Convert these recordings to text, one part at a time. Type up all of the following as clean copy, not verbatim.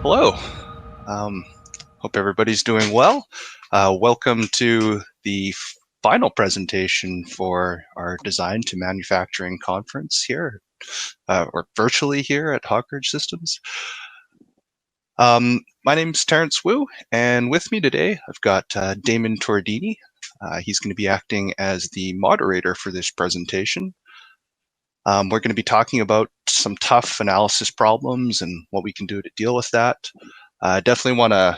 Hello. Um, Hope everybody's doing well. Welcome to the final presentation for our Design to Manufacturing conference here, or virtually here at Hawkridge Systems. My name's Terrence Wu, and with me today I've got Damon Tordini. He's going to be acting as the moderator for this presentation. We're going to be talking about some tough analysis problems and what we can do to deal with that. Definitely want to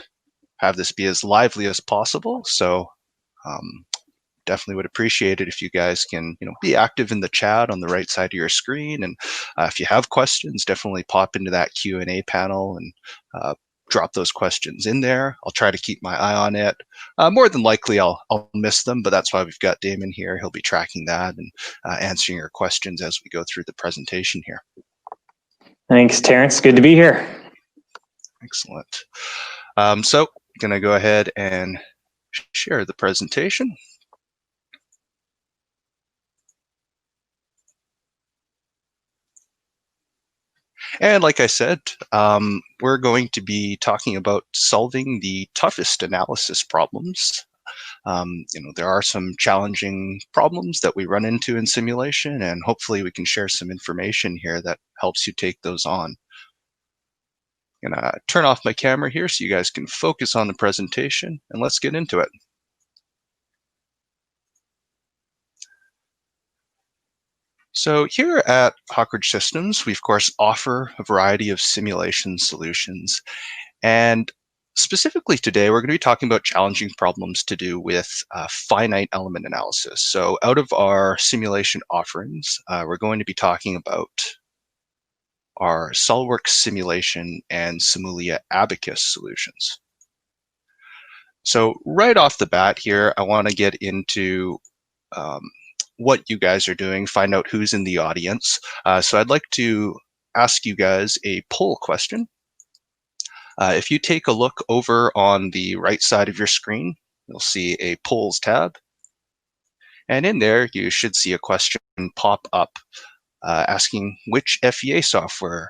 have this be as lively as possible, so definitely would appreciate it if you guys can be active in the chat on the right side of your screen, and if you have questions, definitely pop into that Q&A panel and drop those questions in there. I'll try to keep my eye on it. More than likely I'll miss them, but that's why we've got Damon here. He'll be tracking that and answering your questions as we go through the presentation here. Thanks, Terrence. Good to be here. Excellent. So I'm going to go ahead and share the presentation. And like I said, we're going to be talking about solving the toughest analysis problems. There are some challenging problems that we run into in simulation, and hopefully we can share some information here that helps you take those on. I'm going to turn off my camera here so you guys can focus on the presentation, and let's get into it. So here at Hawkridge Systems, we of course offer a variety of simulation solutions. And specifically today, we're going to be talking about challenging problems to do with finite element analysis. So out of our simulation offerings, we're going to be talking about our SOLIDWORKS simulation and SIMULIA Abaqus solutions. So right off the bat here, I want to get into what you guys are doing, find out who's in the audience. So I'd like to ask you guys a poll question. If you take a look over on the right side of your screen, you'll see a polls tab. And in there, you should see a question pop up asking which FEA software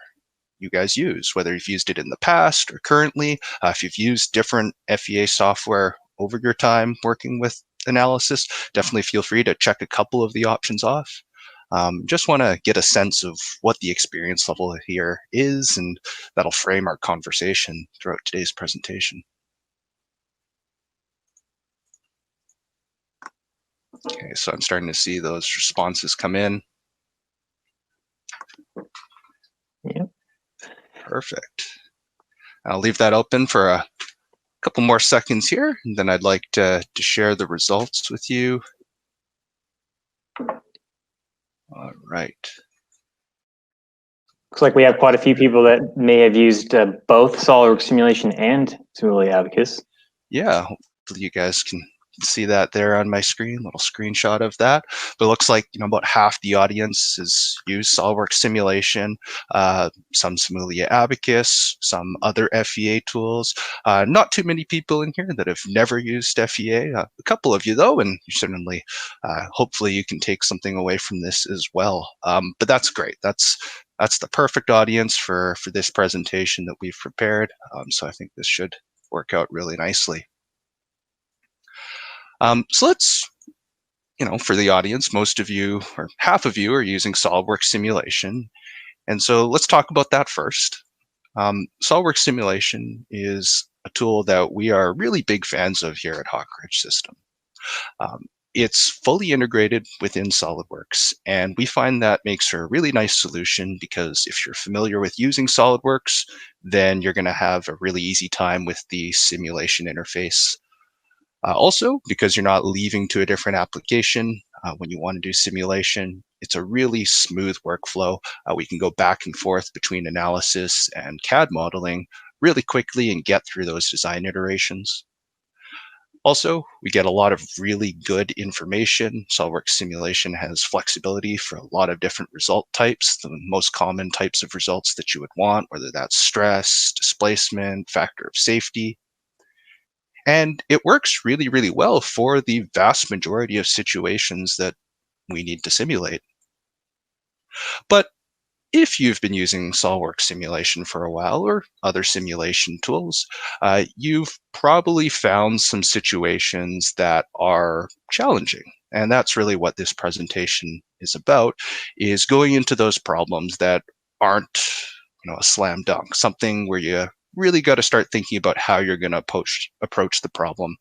you guys use, whether you've used it in the past or currently. If you've used different FEA software over your time working with analysis, definitely feel free to check a couple of the options off. Just want to get a sense of what the experience level here is, and that'll frame our conversation throughout today's presentation. Okay, so I'm starting to see those responses come in. Yep. Perfect. I'll leave that open for a couple more seconds here, and then I'd like to share the results with you. All right. Looks like we have quite a few people that may have used both SOLIDWORKS simulation and SIMULIA Abaqus. Yeah, hopefully you guys can see that there on my screen, little screenshot of that. But it looks like about half the audience has used SOLIDWORKS simulation, some SIMULIA Abaqus, some other FEA tools. Not too many people in here that have never used FEA. A couple of you though, and you certainly, hopefully you can take something away from this as well. But that's great. That's the perfect audience for this presentation that we've prepared. So I think this should work out really nicely. So let's, for the audience, most of you, or half of you, are using SOLIDWORKS simulation. And so let's talk about that first. SOLIDWORKS simulation is a tool that we are really big fans of here at Hawkridge System. It's fully integrated within SOLIDWORKS, and we find that makes for a really nice solution because if you're familiar with using SOLIDWORKS, then you're going to have a really easy time with the simulation interface. Also, because you're not leaving to a different application when you want to do simulation, it's a really smooth workflow. We can go back and forth between analysis and CAD modeling really quickly and get through those design iterations. Also, we get a lot of really good information. SOLIDWORKS simulation has flexibility for a lot of different result types, the most common types of results that you would want, whether that's stress, displacement, factor of safety. And it works really, really well for the vast majority of situations that we need to simulate. But if you've been using SOLIDWORKS simulation for a while or other simulation tools, you've probably found some situations that are challenging. And that's really what this presentation is about, is going into those problems that aren't a slam dunk, something where you really got to start thinking about how you're going to approach the problem,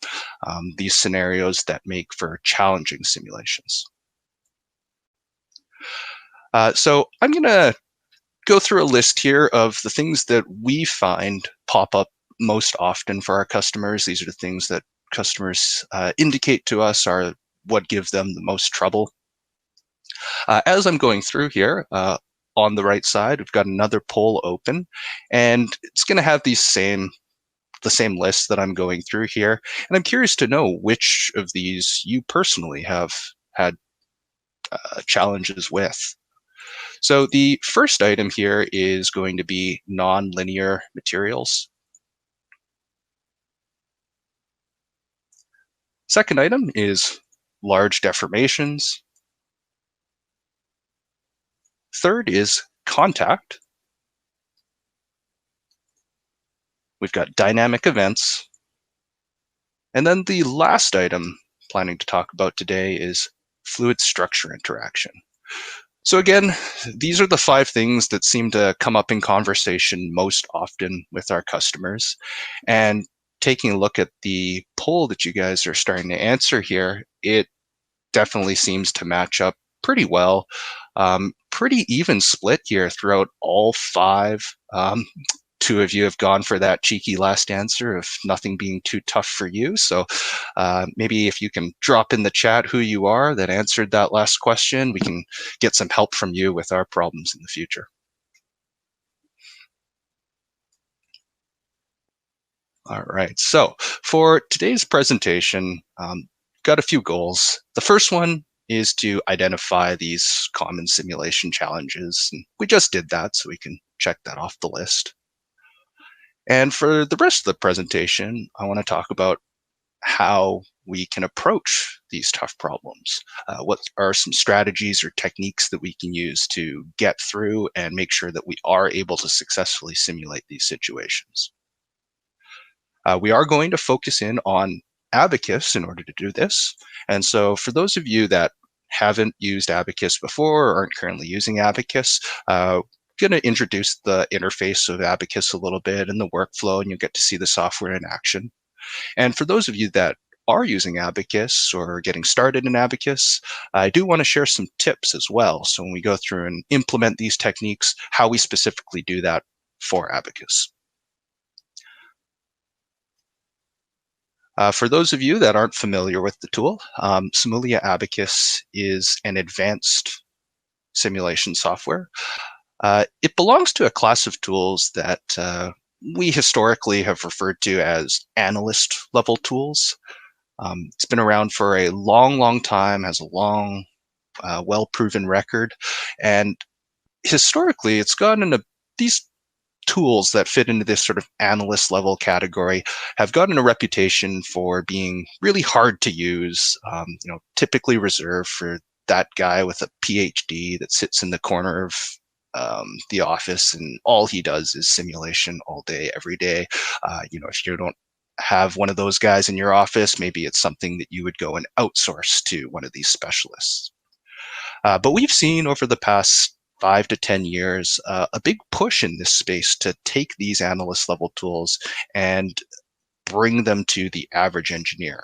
these scenarios that make for challenging simulations. So I'm going to go through a list here of the things that we find pop up most often for our customers. These are the things that customers indicate to us are what gives them the most trouble. As I'm going through here, on the right side, we've got another poll open, and it's going to have the same list that I'm going through here. And I'm curious to know which of these you personally have had challenges with. So the first item here is going to be nonlinear materials. Second item is large deformations. Third is contact. We've got dynamic events. And then the last item I'm planning to talk about today is fluid structure interaction. So again, these are the 5 things that seem to come up in conversation most often with our customers. And taking a look at the poll that you guys are starting to answer here, it definitely seems to match up pretty well. Pretty even split here throughout all 5. 2 of you have gone for that cheeky last answer of nothing being too tough for you. So maybe if you can drop in the chat who you are that answered that last question, we can get some help from you with our problems in the future. All right, so for today's presentation, got a few goals. The first one is to identify these common simulation challenges. And we just did that, so we can check that off the list. And for the rest of the presentation, I want to talk about how we can approach these tough problems. What are some strategies or techniques that we can use to get through and make sure that we are able to successfully simulate these situations? We are going to focus in on Abaqus in order to do this. And so for those of you that haven't used Abaqus before or aren't currently using Abaqus, going to introduce the interface of Abaqus a little bit and the workflow, and you'll get to see the software in action. And for those of you that are using Abaqus or getting started in Abaqus, I do want to share some tips as well. So when we go through and implement these techniques, how we specifically do that for Abaqus. For those of you that aren't familiar with the tool, SIMULIA Abaqus is an advanced simulation software. It belongs to a class of tools that we historically have referred to as analyst level tools. It's been around for a long, long time, has a long, well-proven record. And historically, it's gotten these tools that fit into this sort of analyst level category have gotten a reputation for being really hard to use, typically reserved for that guy with a PhD that sits in the corner of the office and all he does is simulation all day, every day. If you don't have one of those guys in your office, maybe it's something that you would go and outsource to one of these specialists. But we've seen over the past 5 to 10 years a big push in this space to take these analyst level tools and bring them to the average engineer.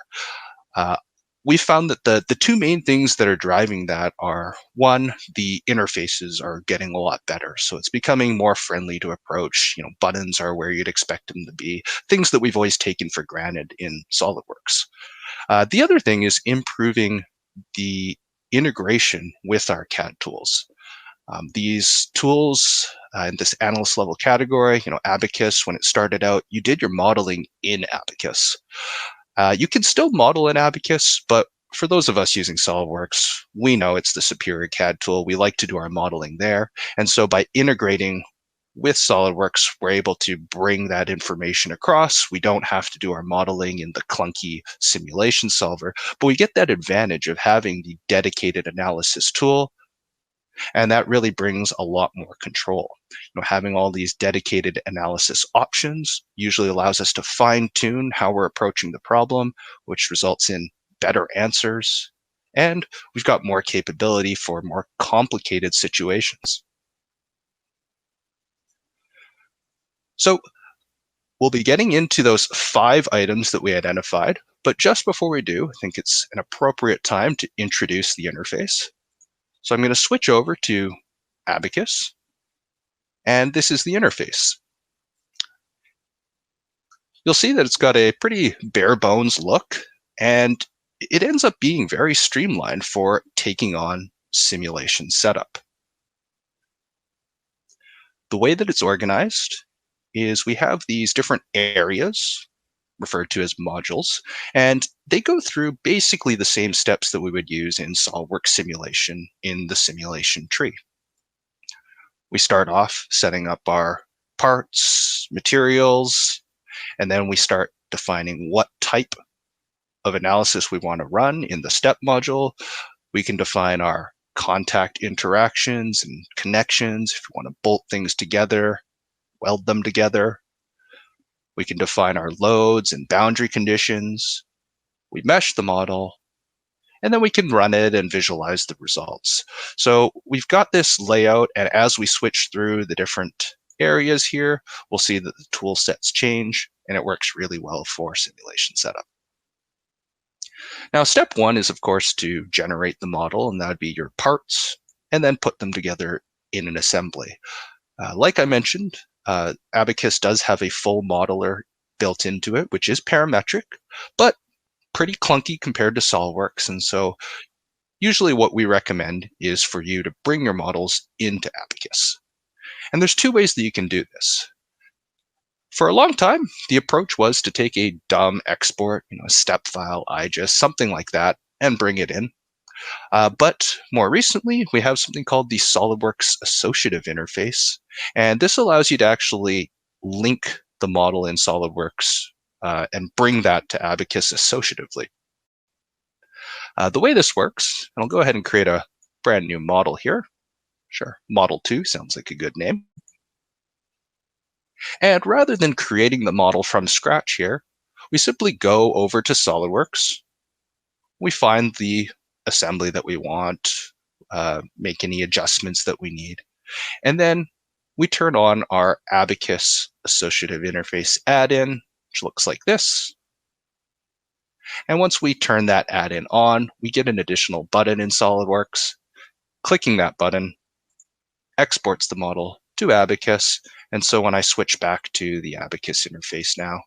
We found that the 2 main things that are driving that are, one, the interfaces are getting a lot better. So it's becoming more friendly to approach. Buttons are where you'd expect them to be, things that we've always taken for granted in SOLIDWORKS. The other thing is improving the integration with our CAD tools. These tools in this analyst level category, Abaqus, when it started out, you did your modeling in Abaqus. You can still model in Abaqus, but for those of us using SOLIDWORKS, we know it's the superior CAD tool. We like to do our modeling there. And so by integrating with SOLIDWORKS, we're able to bring that information across. We don't have to do our modeling in the clunky simulation solver, but we get that advantage of having the dedicated analysis tool And that really brings a lot more control. Having all these dedicated analysis options usually allows us to fine tune how we're approaching the problem, which results in better answers. And we've got more capability for more complicated situations. So we'll be getting into those 5 items that we identified, but just before we do, I think it's an appropriate time to introduce the interface. So I'm going to switch over to Abaqus, and this is the interface. You'll see that it's got a pretty bare bones look, and it ends up being very streamlined for taking on simulation setup. The way that it's organized is we have these different areas referred to as modules, and they go through basically the same steps that we would use in SOLIDWORKS simulation in the simulation tree. We start off setting up our parts, materials, and then we start defining what type of analysis we want to run in the step module. We can define our contact interactions and connections if you want to bolt things together, weld them together. We can define our loads and boundary conditions. We mesh the model, and then we can run it and visualize the results. So we've got this layout, and as we switch through the different areas here, we'll see that the tool sets change, and it works really well for simulation setup. Now, step 1 is, of course, to generate the model, and that would be your parts, and then put them together in an assembly. Like I mentioned, Abaqus does have a full modeler built into it, which is parametric, but pretty clunky compared to SOLIDWORKS. And so usually what we recommend is for you to bring your models into Abaqus. And there's 2 ways that you can do this. For a long time, the approach was to take a DOM export, a step file, IGES, something like that, and bring it in. But more recently, we have something called the SOLIDWORKS Associative Interface. And this allows you to actually link the model in SOLIDWORKS and bring that to Abaqus associatively. The way this works, and I'll go ahead and create a brand new model here. Sure, Model 2 sounds like a good name. And rather than creating the model from scratch here, we simply go over to SOLIDWORKS. We find the assembly that we want, make any adjustments that we need, and then we turn on our Abaqus Associative Interface add-in, which looks like this. And once we turn that add-in on, we get an additional button in SOLIDWORKS. Clicking that button exports the model to Abaqus. And so when I switch back to the Abaqus interface now,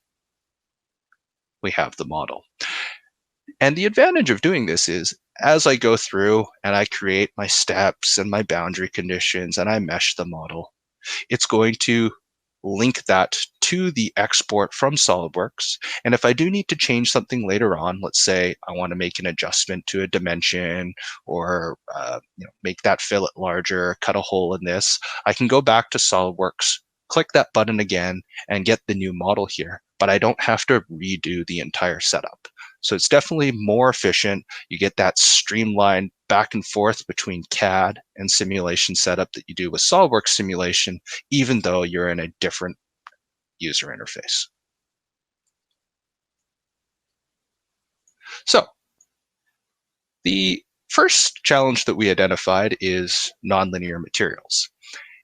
we have the model. And the advantage of doing this is as I go through and I create my steps and my boundary conditions and I mesh the model, it's going to link that to the export from SOLIDWORKS. And if I do need to change something later on, let's say I want to make an adjustment to a dimension or make that fillet larger, cut a hole in this, I can go back to SOLIDWORKS, click that button again, and get the new model here. But I don't have to redo the entire setup. So it's definitely more efficient. You get that streamlined back and forth between CAD and simulation setup that you do with SOLIDWORKS simulation, even though you're in a different user interface. So the first challenge that we identified is nonlinear materials.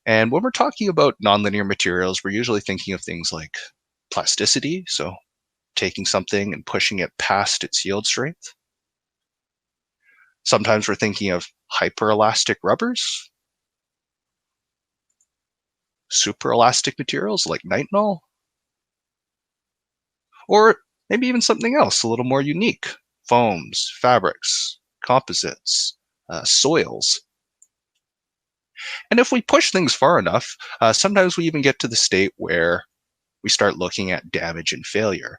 And when we're talking about nonlinear materials, we're usually thinking of things like plasticity, so taking something and pushing it past its yield strength. Sometimes we're thinking of hyperelastic rubbers, superelastic materials like nitinol, or maybe even something else a little more unique, foams, fabrics, composites, soils. And if we push things far enough, sometimes we even get to the state where we start looking at damage and failure,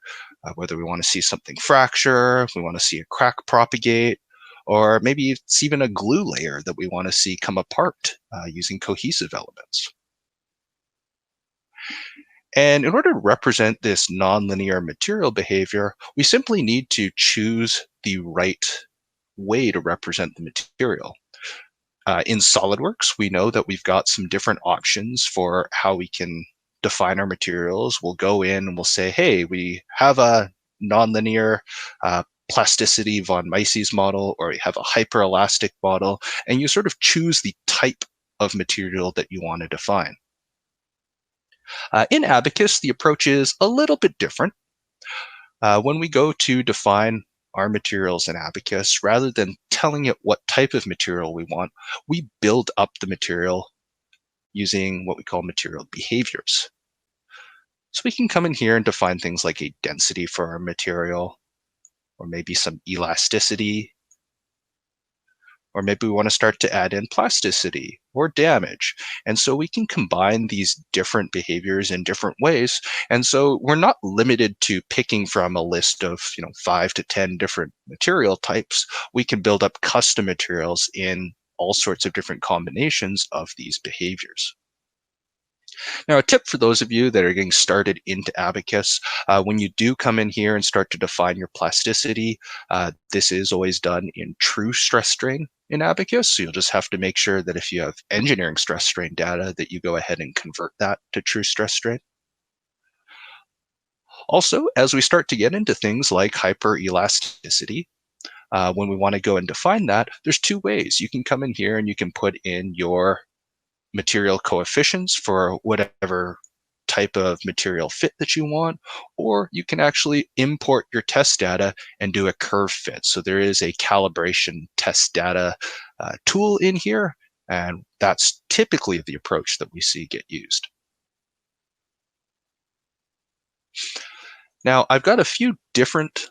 whether we want to see something fracture, if we want to see a crack propagate, or maybe it's even a glue layer that we want to see come apart using cohesive elements. And in order to represent this nonlinear material behavior, we simply need to choose the right way to represent the material. In SolidWorks, we know that we've got some different options for how we can define our materials. We'll go in and we'll say, hey, we have a nonlinear plasticity von Mises model, or we have a hyperelastic model, and you sort of choose the type of material that you want to define. In Abaqus, the approach is a little bit different. When we go to define our materials in Abaqus, rather than telling it what type of material we want, we build up the material using what we call material behaviors. So we can come in here and define things like a density for our material, or maybe some elasticity, or maybe we want to start to add in plasticity or damage. And so we can combine these different behaviors in different ways. And so we're not limited to picking from a list of 5 to 10 different material types. We can build up custom materials in all sorts of different combinations of these behaviors. Now, a tip for those of you that are getting started into Abaqus, when you do come in here and start to define your plasticity, this is always done in true stress strain in Abaqus. So you'll just have to make sure that if you have engineering stress strain data, that you go ahead and convert that to true stress strain. Also, as we start to get into things like hyperelasticity, when we want to go and define that, there's two ways. You can come in here and you can put in your material coefficients for whatever type of material fit that you want, or you can actually import your test data and do a curve fit. So there is a calibration test data tool in here, and that's typically the approach that we see get used. Now, I've got a few different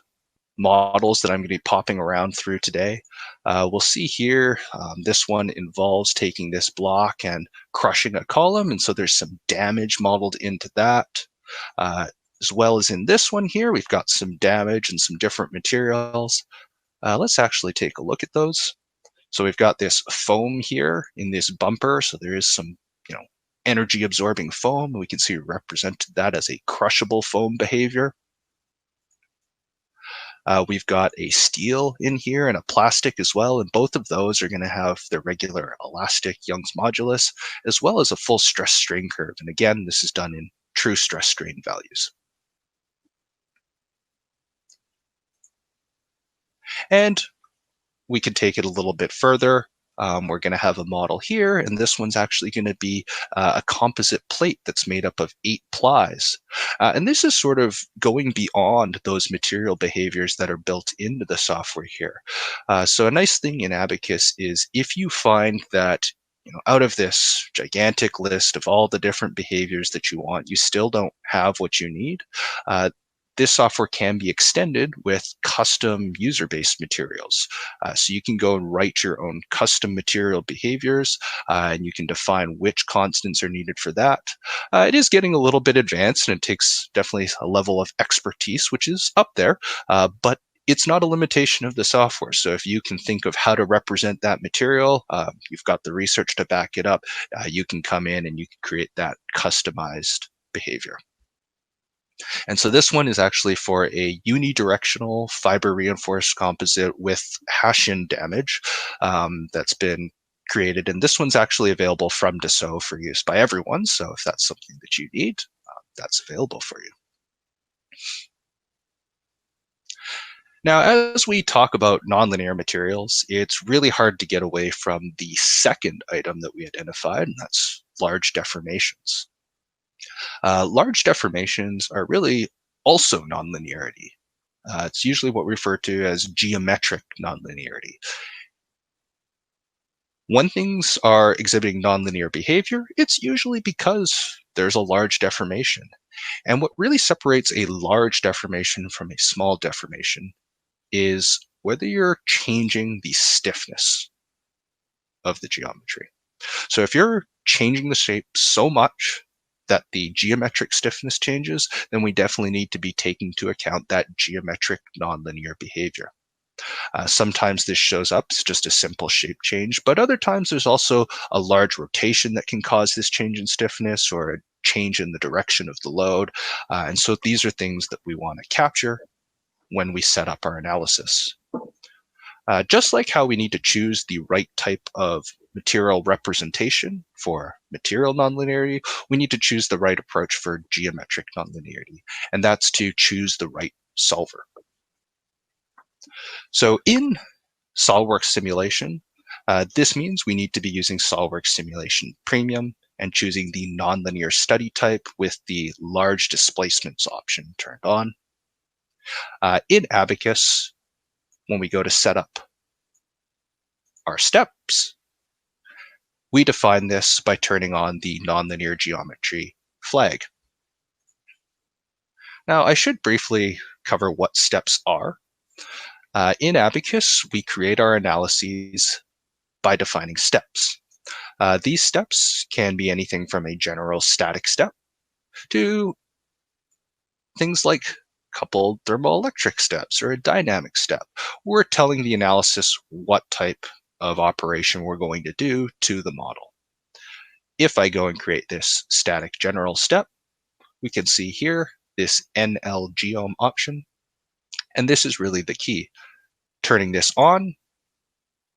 models that I'm going to be popping around through today. We'll see here, this one involves taking this block and crushing a column, and so there's some damage modeled into that. As well as in this one here, we've got some damage and some different materials. Let's actually take a look at those. So we've got this foam here in this bumper, so there is some energy absorbing foam. We can see we represented that as a crushable foam behavior. We've got a steel in here and a plastic as well, and both of those are going to have their regular elastic Young's modulus, as well as a full stress strain curve. And again, this is done in true stress strain values. And we can take it a little bit further. We're going to have a model here, and this one's actually going to be a composite plate that's made up of 8 plies. And this is sort of going beyond those material behaviors that are built into the software here. So a nice thing in Abaqus is if you find that out of this gigantic list of all the different behaviors that you want, you still don't have what you need, this software can be extended with custom user-based materials. So you can go and write your own custom material behaviors, and you can define which constants are needed for that. It is getting a little bit advanced, and it takes definitely a level of expertise, which is up there, but it's not a limitation of the software. So if you can think of how to represent that material, you've got the research to back it up, you can come in and you can create that customized behavior. And so this one is actually for a unidirectional fiber reinforced composite with hash-in damage that's been created. And this one's actually available from Dassault for use by everyone. So if that's something that you need, that's available for you. Now, as we talk about nonlinear materials, it's really hard to get away from the second item that we identified, and that's large deformations. Large deformations are really also nonlinearity. It's usually what we refer to as geometric nonlinearity. When things are exhibiting nonlinear behavior, it's usually because there's a large deformation. And what really separates a large deformation from a small deformation is whether you're changing the stiffness of the geometry. So if you're changing the shape so much that the geometric stiffness changes, then we definitely need to be taking into account that geometric nonlinear behavior. Sometimes this shows up as just a simple shape change, but other times there's also a large rotation that can cause this change in stiffness or a change in the direction of the load. And so these are things that we want to capture when we set up our analysis. Just like how we need to choose the right type of material representation for material nonlinearity, we need to choose the right approach for geometric nonlinearity, and that's to choose the right solver. So in SOLIDWORKS simulation, this means we need to be using SOLIDWORKS Simulation Premium and choosing the nonlinear study type with the large displacements option turned on. In Abaqus, when we go to set up our steps, we define this by turning on the nonlinear geometry flag. Now, I should briefly cover what steps are. In Abaqus, we create our analyses by defining steps. These steps can be anything from a general static step to things like coupled thermoelectric steps or a dynamic step. We're telling the analysis what type of operation we're going to do to the model. If I go and create this static general step, we can see here this NL-geom option, and this is really the key. Turning this on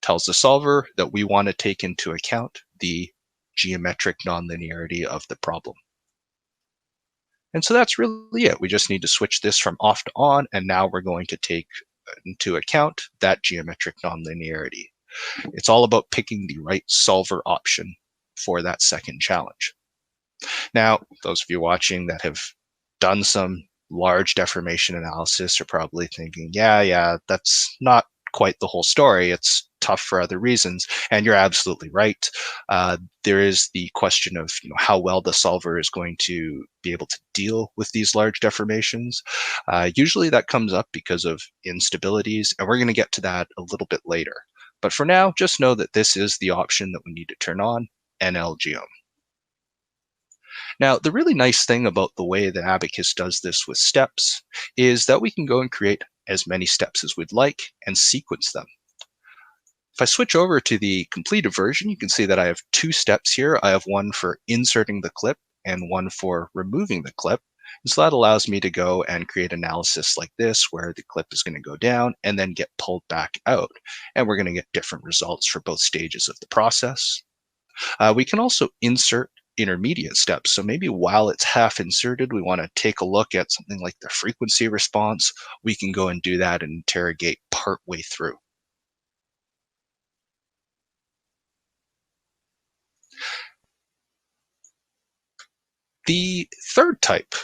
tells the solver that we want to take into account the geometric nonlinearity of the problem. And so that's really it. We just need to switch this from off to on, and now we're going to take into account that geometric nonlinearity. It's all about picking the right solver option for that second challenge. Now, those of you watching that have done some large deformation analysis are probably thinking, yeah, that's not quite the whole story. It's tough for other reasons. And you're absolutely right. There is the question of how well the solver is going to be able to deal with these large deformations. Usually that comes up because of instabilities, and we're going to get to that a little bit later. But for now, just know that this is the option that we need to turn on, NL-geom. Now, the really nice thing about the way that Abaqus does this with steps is that we can go and create as many steps as we'd like and sequence them. If I switch over to the completed version, you can see that I have two steps here. I have one for inserting the clip and one for removing the clip. And so that allows me to go and create analysis like this, where the clip is going to go down and then get pulled back out. And we're going to get different results for both stages of the process. We can also insert intermediate steps. So maybe while it's half inserted, we want to take a look at something like the frequency response. We can go and do that and interrogate partway through. The third type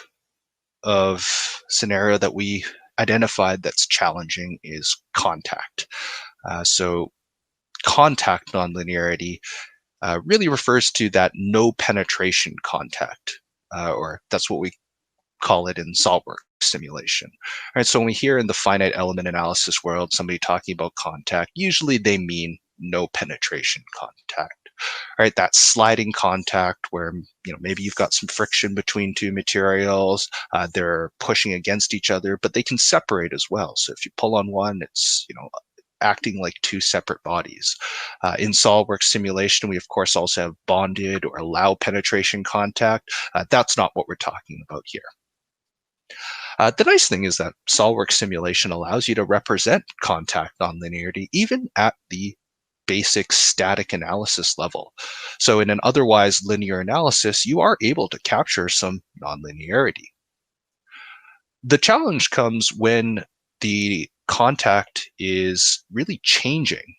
of scenario that we identified that's challenging is contact. So contact nonlinearity really refers to that no penetration contact, or that's what we call it in SOLIDWORKS simulation. All right, so when we hear in the finite element analysis world somebody talking about contact, usually they mean no penetration contact. All right, that sliding contact where maybe you've got some friction between two materials, they're pushing against each other, but they can separate as well. So if you pull on one, it's acting like two separate bodies. In SOLIDWORKS simulation, we of course also have bonded or allow penetration contact. That's not what we're talking about here. The nice thing is that SOLIDWORKS simulation allows you to represent contact nonlinearity even at the basic static analysis level. So in an otherwise linear analysis, you are able to capture some nonlinearity. The challenge comes when the contact is really changing,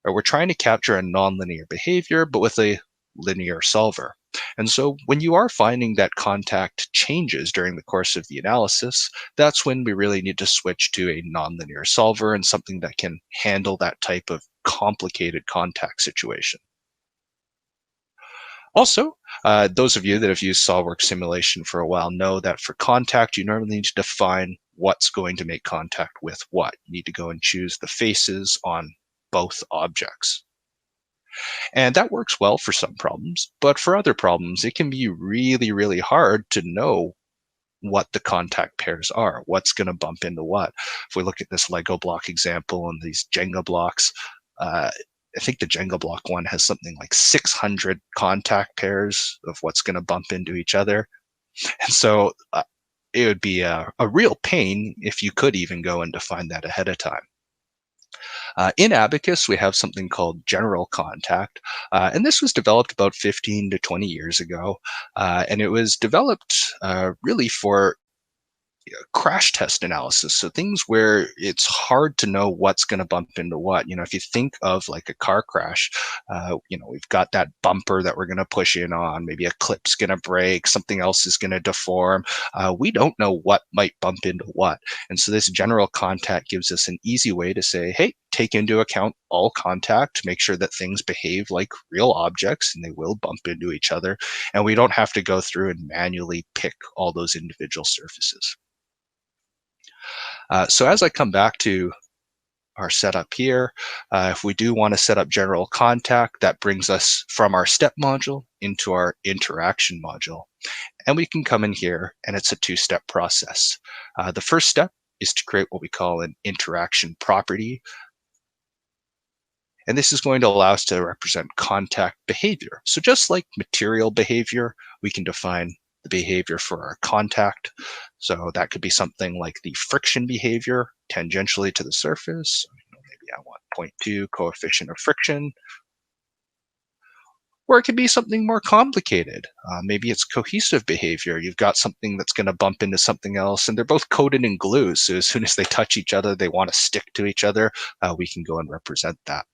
or we're trying to capture a nonlinear behavior, but with a linear solver. And so when you are finding that contact changes during the course of the analysis, that's when we really need to switch to a nonlinear solver and something that can handle that type of complicated contact situation. Also, those of you that have used SOLIDWORKS simulation for a while know that for contact, you normally need to define what's going to make contact with what. You need to go and choose the faces on both objects. And that works well for some problems, but for other problems, it can be really, really hard to know what the contact pairs are, what's going to bump into what. If we look at this Lego block example and these Jenga blocks, I think the Jenga block one has something like 600 contact pairs of what's going to bump into each other. And so it would be a real pain if you could even go and define that ahead of time. In Abacus, we have something called general contact, and this was developed about 15 to 20 years ago. And it was developed really for crash test analysis. So things where it's hard to know what's going to bump into what. If you think of like a car crash, we've got that bumper that we're going to push in on. Maybe a clip's going to break, something else is going to deform. We don't know what might bump into what. And so this general contact gives us an easy way to say, hey, take into account all contact, make sure that things behave like real objects and they will bump into each other. And we don't have to go through and manually pick all those individual surfaces. So as I come back to our setup here, if we do want to set up general contact, that brings us from our step module into our interaction module. And we can come in here and it's a two-step process. The first step is to create what we call an interaction property. And this is going to allow us to represent contact behavior. So just like material behavior, we can define the behavior for our contact. So that could be something like the friction behavior tangentially to the surface. Maybe I want 0.2 coefficient of friction. Or it could be something more complicated. Maybe it's cohesive behavior. You've got something that's going to bump into something else, and they're both coated in glue. So as soon as they touch each other, they want to stick to each other. We can go and represent that.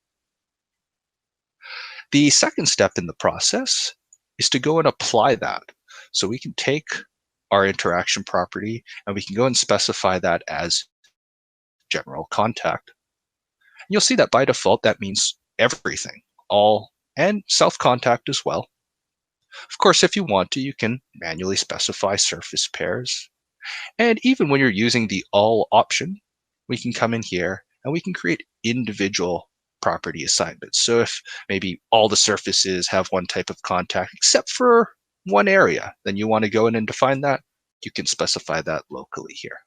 The second step in the process is to go and apply that. So we can take our interaction property and we can go and specify that as general contact. You'll see that by default, that means everything, all, and self-contact as well. Of course, if you want to, you can manually specify surface pairs. And even when you're using the all option, we can come in here and we can create individual property assignments. So if maybe all the surfaces have one type of contact except for one area, then you want to go in and define that, you can specify that locally here.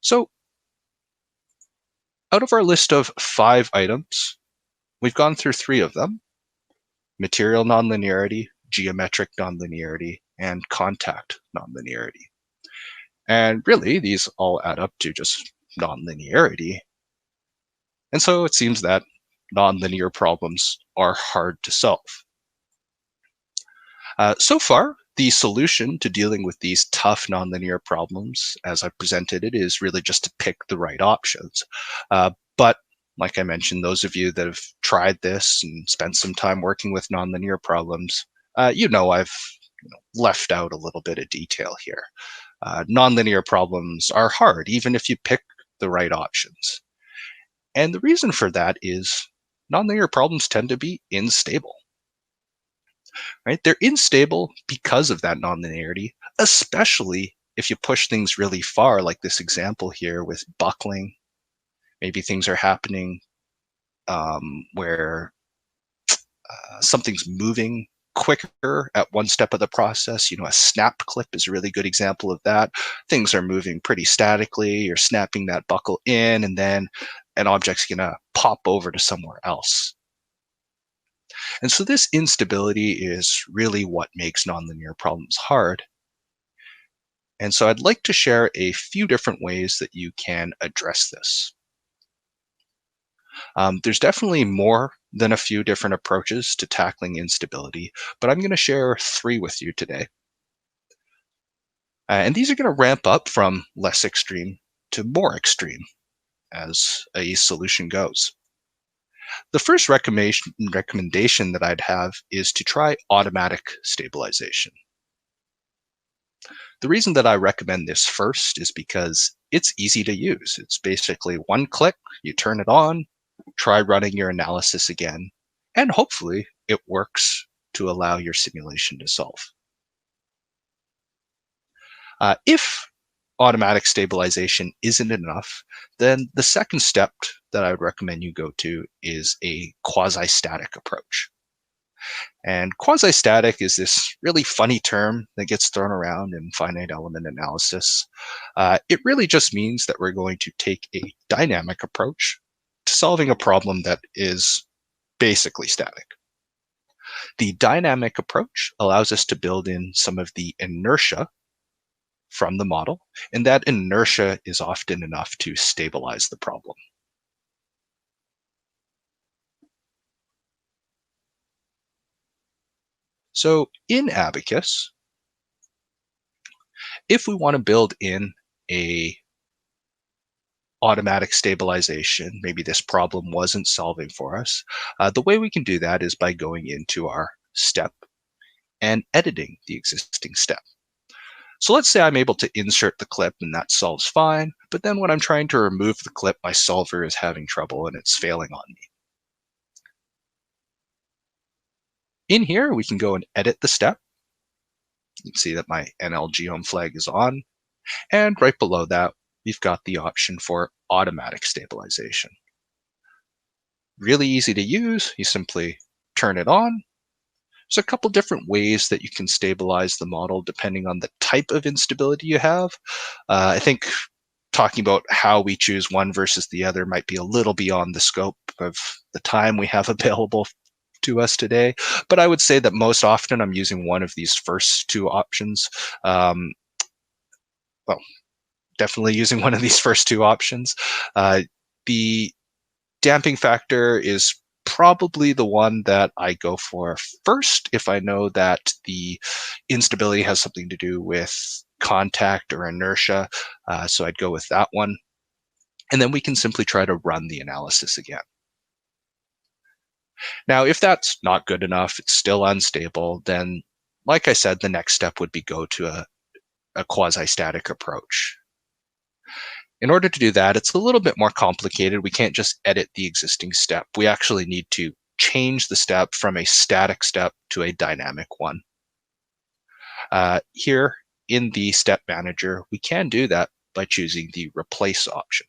So out of our list of 5 items, we've gone through 3 of them: material nonlinearity, geometric nonlinearity, and contact nonlinearity. And really, these all add up to just nonlinearity. And so it seems that nonlinear problems are hard to solve. So far, the solution to dealing with these tough nonlinear problems, as I presented it, is really just to pick the right options. But like I mentioned, those of you that have tried this and spent some time working with nonlinear problems, I've left out a little bit of detail here. Nonlinear problems are hard, even if you pick the right options. And the reason for that is nonlinear problems tend to be unstable. Right? They're unstable because of that nonlinearity, especially if you push things really far, like this example here with buckling. Maybe things are happening where something's moving quicker at one step of the process. A snap clip is a really good example of that. Things are moving pretty statically. You're snapping that buckle in, and then an object's going to pop over to somewhere else. And so this instability is really what makes nonlinear problems hard. And so I'd like to share a few different ways that you can address this. There's definitely more than a few different approaches to tackling instability, but I'm going to share 3 with you today. And these are going to ramp up from less extreme to more extreme as a solution goes. The first recommendation that I'd have is to try automatic stabilization. The reason that I recommend this first is because it's easy to use. It's basically one click, you turn it on, try running your analysis again, and hopefully it works to allow your simulation to solve. If automatic stabilization isn't enough, then the second step that I would recommend you go to is a quasi-static approach. And quasi-static is this really funny term that gets thrown around in finite element analysis. It really just means that we're going to take a dynamic approach to solving a problem that is basically static. The dynamic approach allows us to build in some of the inertia from the model, and that inertia is often enough to stabilize the problem. So in Abaqus, if we want to build in a automatic stabilization, maybe this problem wasn't solving for us, the way we can do that is by going into our step and editing the existing step. So let's say I'm able to insert the clip and that solves fine, but then when I'm trying to remove the clip, my solver is having trouble and it's failing on me. In here, we can go and edit the step. You can see that my NL flag is on, and right below that, we've got the option for automatic stabilization. Really easy to use. You simply turn it on. There's a couple different ways that you can stabilize the model depending on the type of instability you have. I think talking about how we choose one versus the other might be a little beyond the scope of the time we have available to us today. But I would say that most often I'm using one of these first two options. Well, definitely using one of these first two options. The damping factor is probably the one that I go for first if I know that the instability has something to do with contact or inertia. So I'd go with that one. And then we can simply try to run the analysis again. Now, if that's not good enough, it's still unstable, then like I said, the next step would be go to a quasi-static approach. In order to do that, it's a little bit more complicated. We can't just edit the existing step. We actually need to change the step from a static step to a dynamic one. Here in the step manager, we can do that by choosing the replace option.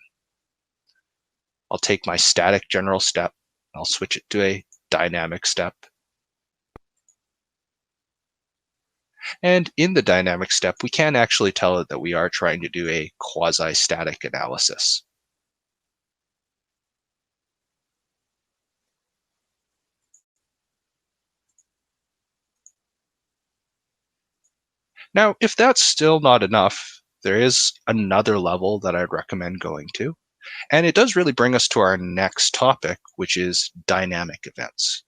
I'll take my static general step, I'll switch it to a dynamic step. And in the dynamic step, we can actually tell it that we are trying to do a quasi-static analysis. Now, if that's still not enough, there is another level that I'd recommend going to. And it does really bring us to our next topic, which is dynamic events.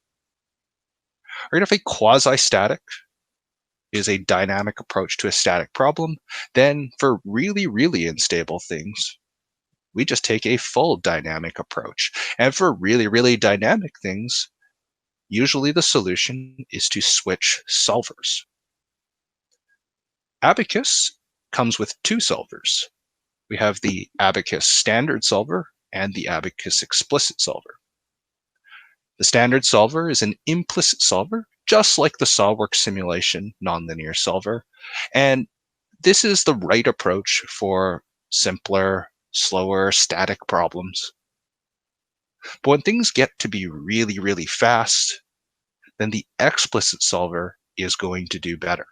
Or if a quasi-static is a dynamic approach to a static problem, then for really, really unstable things, we just take a full dynamic approach. And for really, really dynamic things, usually the solution is to switch solvers. Abaqus comes with two solvers. We have the Abaqus standard solver and the Abaqus explicit solver. The standard solver is an implicit solver, just like the SOLIDWORKS simulation nonlinear solver. And this is the right approach for simpler, slower, static problems. But when things get to be really, really fast, then the explicit solver is going to do better.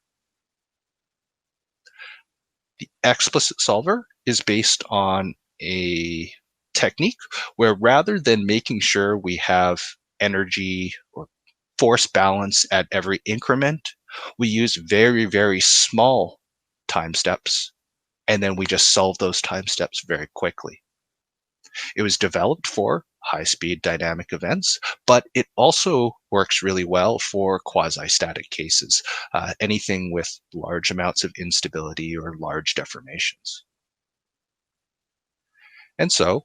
The explicit solver is based on a technique where rather than making sure we have energy or force balance at every increment, we use very, very small time steps, and then we just solve those time steps very quickly. It was developed for high-speed dynamic events, but it also works really well for quasi-static cases, anything with large amounts of instability or large deformations. And so,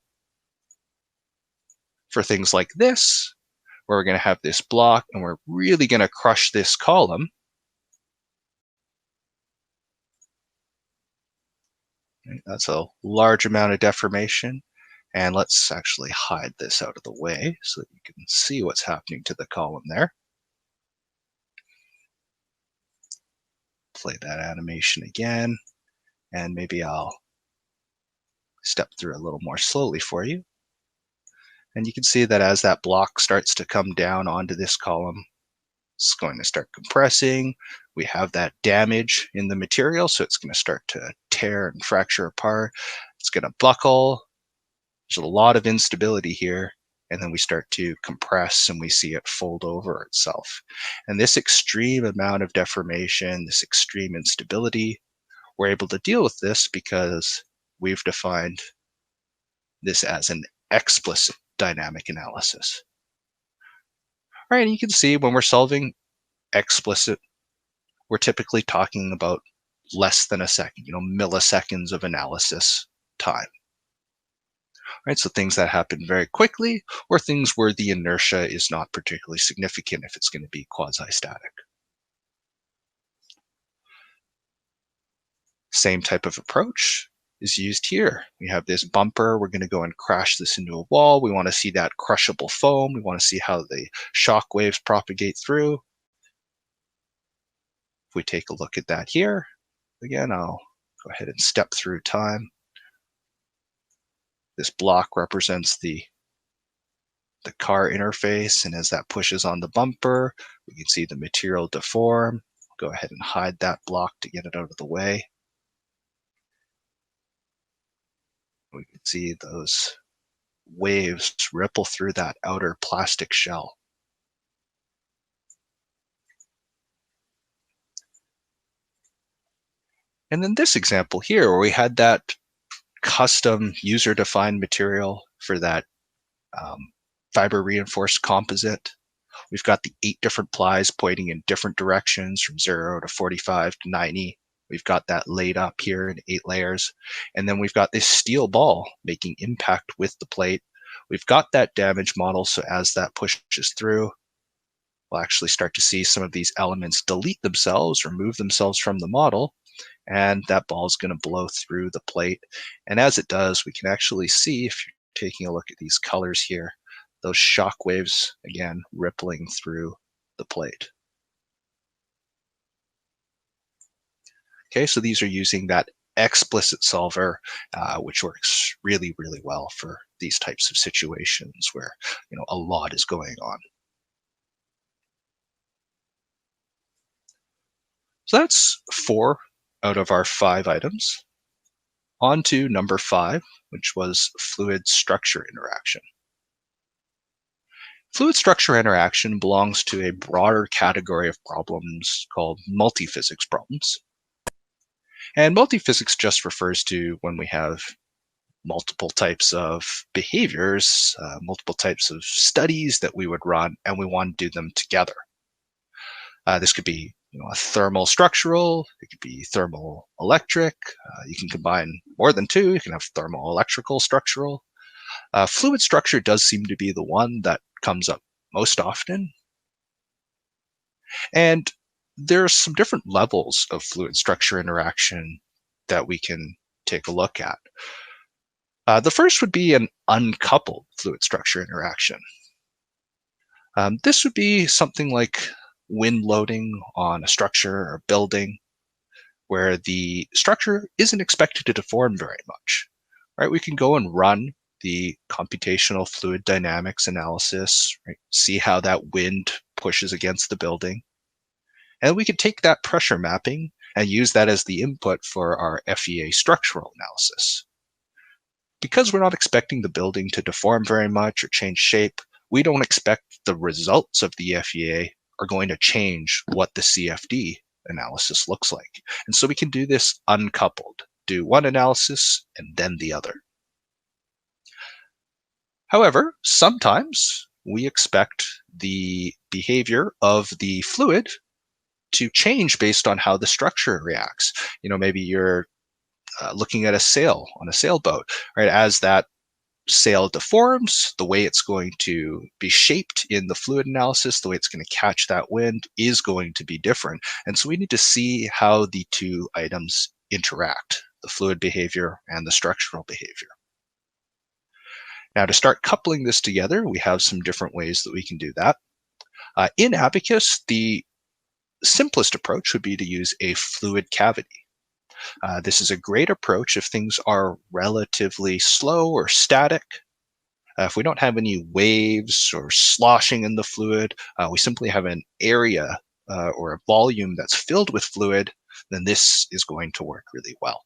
for things like this, where we're going to have this block and we're really going to crush this column, right, that's a large amount of deformation. And let's actually hide this out of the way so that you can see what's happening to the column there. Play that animation again, and maybe I'll step through a little more slowly for you. And you can see that as that block starts to come down onto this column, it's going to start compressing. We have that damage in the material, so it's going to start to tear and fracture apart. It's going to buckle. There's a lot of instability here. and then we start to compress and we see it fold over itself. And this extreme amount of deformation, this extreme instability, we're able to deal with this because we've defined this as an explicit dynamic analysis. All right, and you can see when we're solving explicit, we're typically talking about less than a second, milliseconds of analysis time. Right, so things that happen very quickly, or things where the inertia is not particularly significant if it's going to be quasi-static. Same type of approach is used here. We have this bumper. We're going to go and crash this into a wall. We want to see that crushable foam. We want to see how the shock waves propagate through. If we take a look at that here, again, I'll go ahead and step through time. This block represents the car interface, and as that pushes on the bumper, we can see the material deform. Go ahead and hide that block to get it out of the way. We can see those waves ripple through that outer plastic shell. And then this example here, where we had that custom user-defined material for that fiber reinforced composite. We've got the 8 different plies pointing in different directions from 0 to 45 to 90. We've got that laid up here in 8 layers. And then we've got this steel ball making impact with the plate. We've got that damage model, so as that pushes through, we'll actually start to see some of these elements delete themselves or move themselves from the model, and that ball is going to blow through the plate. And as it does, we can actually see, if you're taking a look at these colors here, those shock waves, again, rippling through the plate. Okay, so these are using that explicit solver, which works really, really well for these types of situations where a lot is going on. So that's 4 out of our 5 items. On to number 5, which was fluid structure interaction. Fluid structure interaction belongs to a broader category of problems called multiphysics problems. And multiphysics just refers to when we have multiple types of behaviors, multiple types of studies that we would run, and we want to do them together. This could be a thermal structural, it could be thermal electric. You can combine more than 2. You can have thermal electrical structural. Fluid structure does seem to be the one that comes up most often. And there's some different levels of fluid structure interaction that we can take a look at. The first would be an uncoupled fluid structure interaction. This would be something like wind loading on a structure or building, where the structure isn't expected to deform very much. Right? We can go and run the computational fluid dynamics analysis, right? See how that wind pushes against the building. And we could take that pressure mapping and use that as the input for our FEA structural analysis. Because we're not expecting the building to deform very much or change shape, we don't expect the results of the FEA are going to change what the CFD analysis looks like. And so we can do this uncoupled, do one analysis and then the other. However, sometimes we expect the behavior of the fluid to change based on how the structure reacts. Maybe you're looking at a sail on a sailboat, right? As that sail deforms, the way it's going to be shaped in the fluid analysis, the way it's going to catch that wind is going to be different. And so we need to see how the 2 items interact, the fluid behavior and the structural behavior. Now, to start coupling this together, we have some different ways that we can do that. In Abaqus, the simplest approach would be to use a fluid cavity. This is a great approach if things are relatively slow or static. If we don't have any waves or sloshing in the fluid, we simply have an area or a volume that's filled with fluid, then this is going to work really well.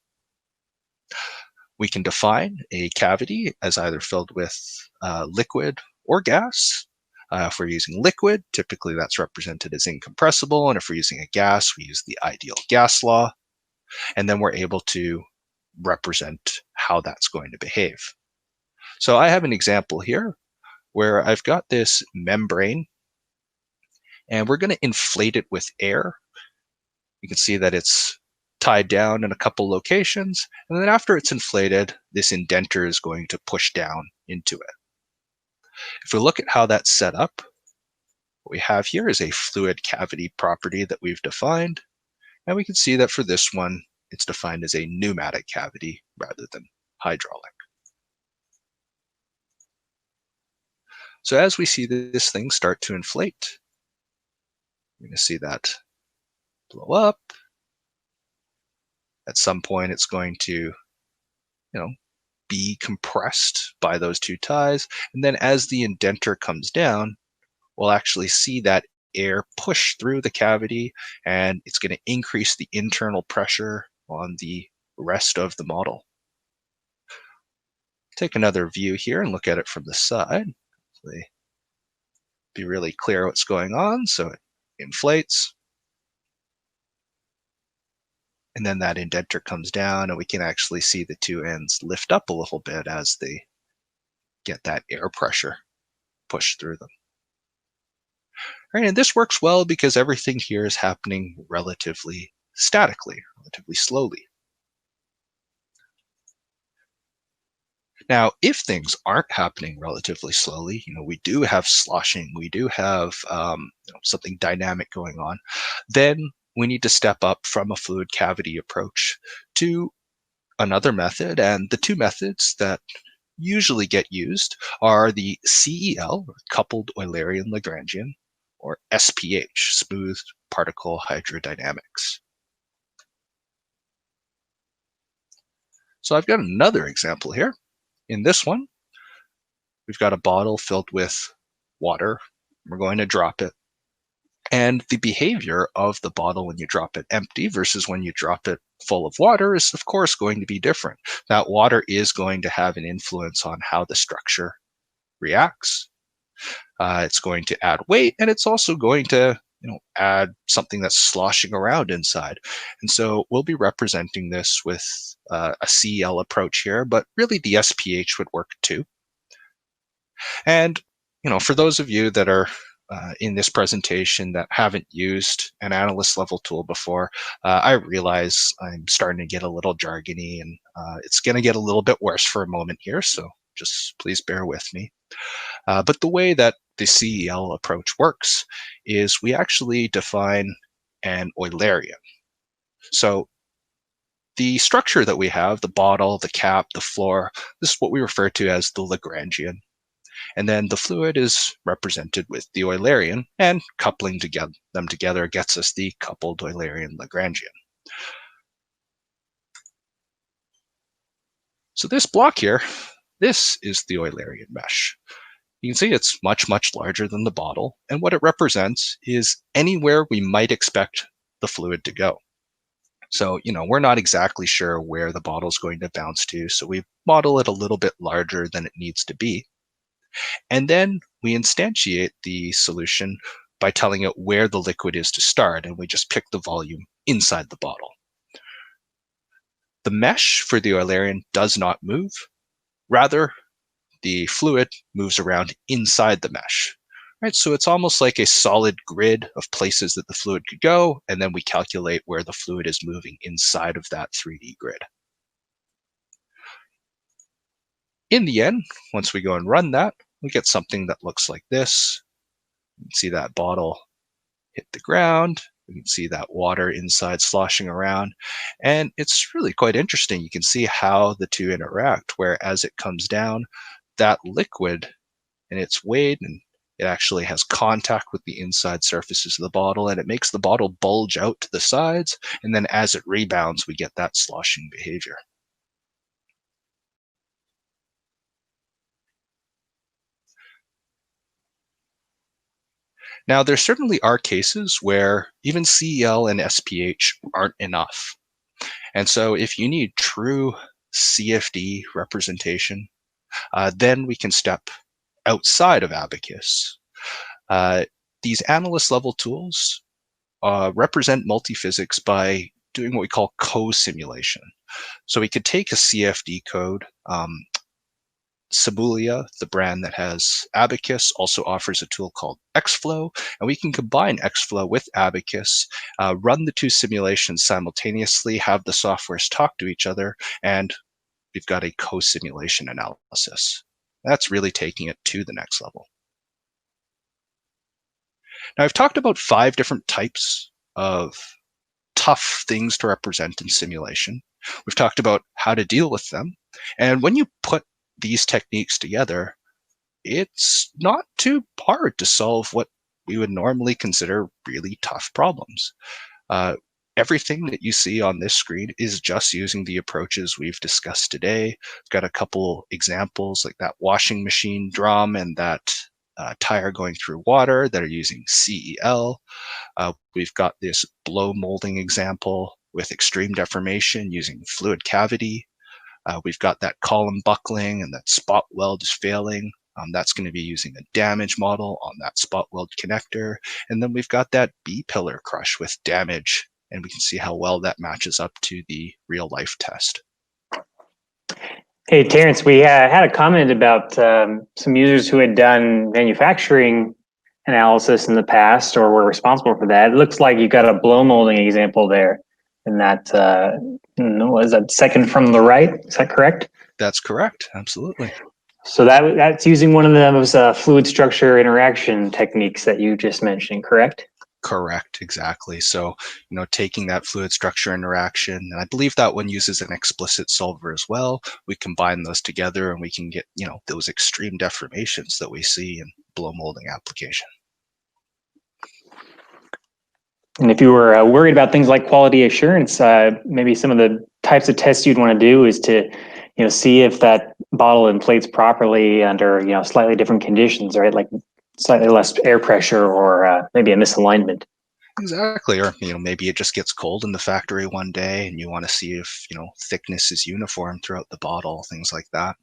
We can define a cavity as either filled with liquid or gas. If we're using liquid, typically that's represented as incompressible, and if we're using a gas, we use the ideal gas law, and then we're able to represent how that's going to behave. So I have an example here where I've got this membrane, and we're going to inflate it with air. You can see that it's tied down in a couple locations, and then after it's inflated, this indenter is going to push down into it. If we look at how that's set up, what we have here is a fluid cavity property that we've defined, and we can see that for this one, it's defined as a pneumatic cavity rather than hydraulic. So as we see this thing start to inflate, you're going to see that blow up. At some point, it's going to, be compressed by those two ties. And then as the indenter comes down, we'll actually see that air push through the cavity, and it's going to increase the internal pressure on the rest of the model. Take another view here and look at it from the side. Be really clear what's going on. So it inflates, and then that indenter comes down, and we can actually see the two ends lift up a little bit as they get that air pressure pushed through them. All right, and this works well because everything here is happening relatively statically, relatively slowly. Now, if things aren't happening relatively slowly, we do have sloshing, we do have something dynamic going on, then we need to step up from a fluid cavity approach to another method. And the two methods that usually get used are the CEL, or coupled Eulerian Lagrangian, or SPH, smooth particle hydrodynamics. So I've got another example here. In this one, we've got a bottle filled with water. We're going to drop it. And the behavior of the bottle when you drop it empty versus when you drop it full of water is, of course, going to be different. That water is going to have an influence on how the structure reacts. It's going to add weight, and it's also going to add something that's sloshing around inside. And so we'll be representing this with a CEL approach here, but really the SPH would work too. And for those of you that are in this presentation that haven't used an analyst level tool before, I realize I'm starting to get a little jargony, and it's going to get a little bit worse for a moment here, so just please bear with me. But the way that the CEL approach works is we actually define an Eulerian. So the structure that we have, the bottle, the cap, the floor, this is what we refer to as the Lagrangian. And then the fluid is represented with the Eulerian, and coupling them together gets us the coupled Eulerian Lagrangian. So this block here, this is the Eulerian mesh. You can see it's much, much larger than the bottle, and what it represents is anywhere we might expect the fluid to go. So, we're not exactly sure where the bottle is going to bounce to, so we model it a little bit larger than it needs to be. And then we instantiate the solution by telling it where the liquid is to start, and we just pick the volume inside the bottle. The mesh for the Eulerian does not move. Rather, the fluid moves around inside the mesh. Right? So it's almost like a solid grid of places that the fluid could go, and then we calculate where the fluid is moving inside of that 3D grid. In the end, once we go and run that, we get something that looks like this. You can see that bottle hit the ground. We can see that water inside sloshing around. And it's really quite interesting. You can see how the two interact, where as it comes down, that liquid and it's weighed, and it actually has contact with the inside surfaces of the bottle, and it makes the bottle bulge out to the sides. And then as it rebounds, we get that sloshing behavior. Now, there certainly are cases where even CEL and SPH aren't enough. And so if you need true CFD representation, then we can step outside of Abaqus. Uh, these analyst level tools represent multiphysics by doing what we call co-simulation. So we could take a CFD code. SIMULIA, the brand that has Abaqus, also offers a tool called Xflow, and we can combine Xflow with Abaqus, run the two simulations simultaneously, have the softwares talk to each other, and we've got a co-simulation analysis. That's really taking it to the next level. Now, I've talked about 5 different types of tough things to represent in simulation. We've talked about how to deal with them. And when you put these techniques together, it's not too hard to solve what we would normally consider really tough problems. Everything that you see on this screen is just using the approaches we've discussed today. We've got a couple examples like that washing machine drum and that tire going through water that are using CEL. We've got this blow molding example with extreme deformation using fluid cavity. We've got that column buckling and that spot weld is failing. That's going to be using a damage model on that spot weld connector. And then we've got that B-pillar crush with damage, and we can see how well that matches up to the real life test. Hey, Terrence, we had a comment about some users who had done manufacturing analysis in the past or were responsible for that. It looks like you got a blow molding example there in that, what is that, second from the right? Is that correct? That's correct. Absolutely. So that's using one of those fluid structure interaction techniques that you just mentioned, correct? Correct, exactly. So, taking that fluid structure interaction, and I believe that one uses an explicit solver as well. We combine those together and we can get, those extreme deformations that we see in blow molding application. And if you were worried about things like quality assurance, maybe some of the types of tests you'd want to do is to, see if that bottle inflates properly under, slightly different conditions, right? Like slightly less air pressure or maybe a misalignment. Exactly. Or, maybe it just gets cold in the factory one day and you want to see if, thickness is uniform throughout the bottle, things like that.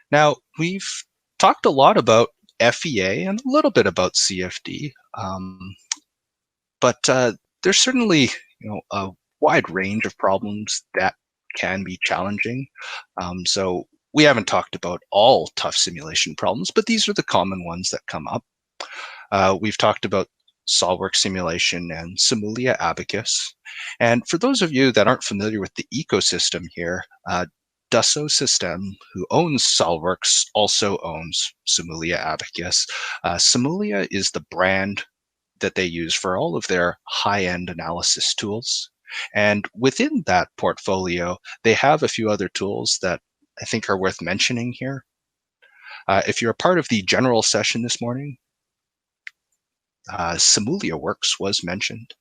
Now, we've talked a lot about FEA and a little bit about CFD, but there's certainly, a wide range of problems that can be challenging. So we haven't talked about all tough simulation problems, but these are the common ones that come up. We've talked about SOLIDWORKS simulation and SIMULIA Abaqus. And for those of you that aren't familiar with the ecosystem here, Dassault Systèmes, who owns SOLIDWORKS, also owns SIMULIA Abaqus. SIMULIA is the brand that they use for all of their high-end analysis tools. And within that portfolio, they have a few other tools that I think are worth mentioning here. If you're a part of the general session this morning, SIMULIA Works was mentioned.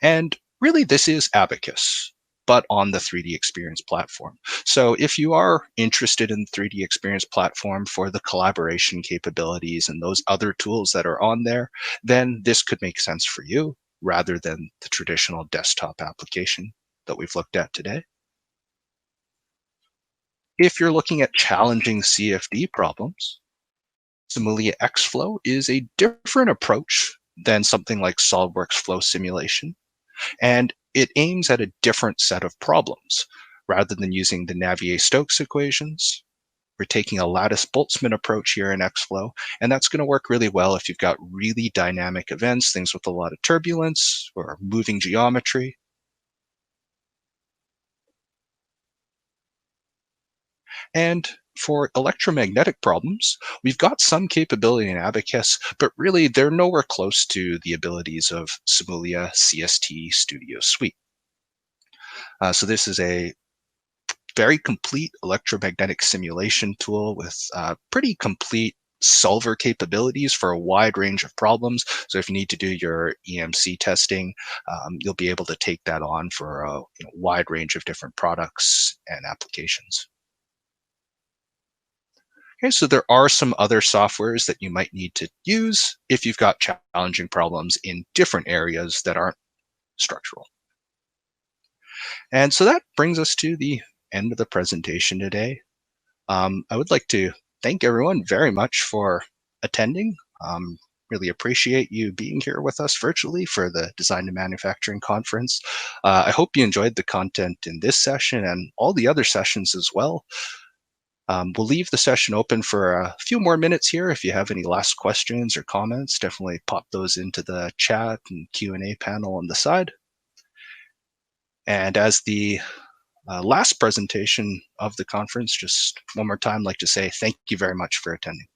And really, this is Abaqus, but on the 3D Experience platform. So if you are interested in the 3D Experience platform for the collaboration capabilities and those other tools that are on there, then this could make sense for you rather than the traditional desktop application that we've looked at today. If you're looking at challenging CFD problems, SIMULIA Xflow is a different approach than something like SOLIDWORKS flow simulation, and it aims at a different set of problems. Rather than using the Navier-Stokes equations, we're taking a lattice-Boltzmann approach here in Xflow, and that's going to work really well if you've got really dynamic events, things with a lot of turbulence or moving geometry. And for electromagnetic problems, we've got some capability in Abaqus, but really they're nowhere close to the abilities of SIMULIA CST Studio Suite. So this is a very complete electromagnetic simulation tool with pretty complete solver capabilities for a wide range of problems. So if you need to do your EMC testing, you'll be able to take that on for a wide range of different products and applications. Okay, so there are some other softwares that you might need to use if you've got challenging problems in different areas that aren't structural. And so that brings us to the end of the presentation today. I would like to thank everyone very much for attending. Really appreciate you being here with us virtually for the Design to Manufacturing Conference. I hope you enjoyed the content in this session and all the other sessions as well. We'll leave the session open for a few more minutes here. If you have any last questions or comments, definitely pop those into the chat and Q&A panel on the side. And as the last presentation of the conference, just one more time, I'd like to say thank you very much for attending.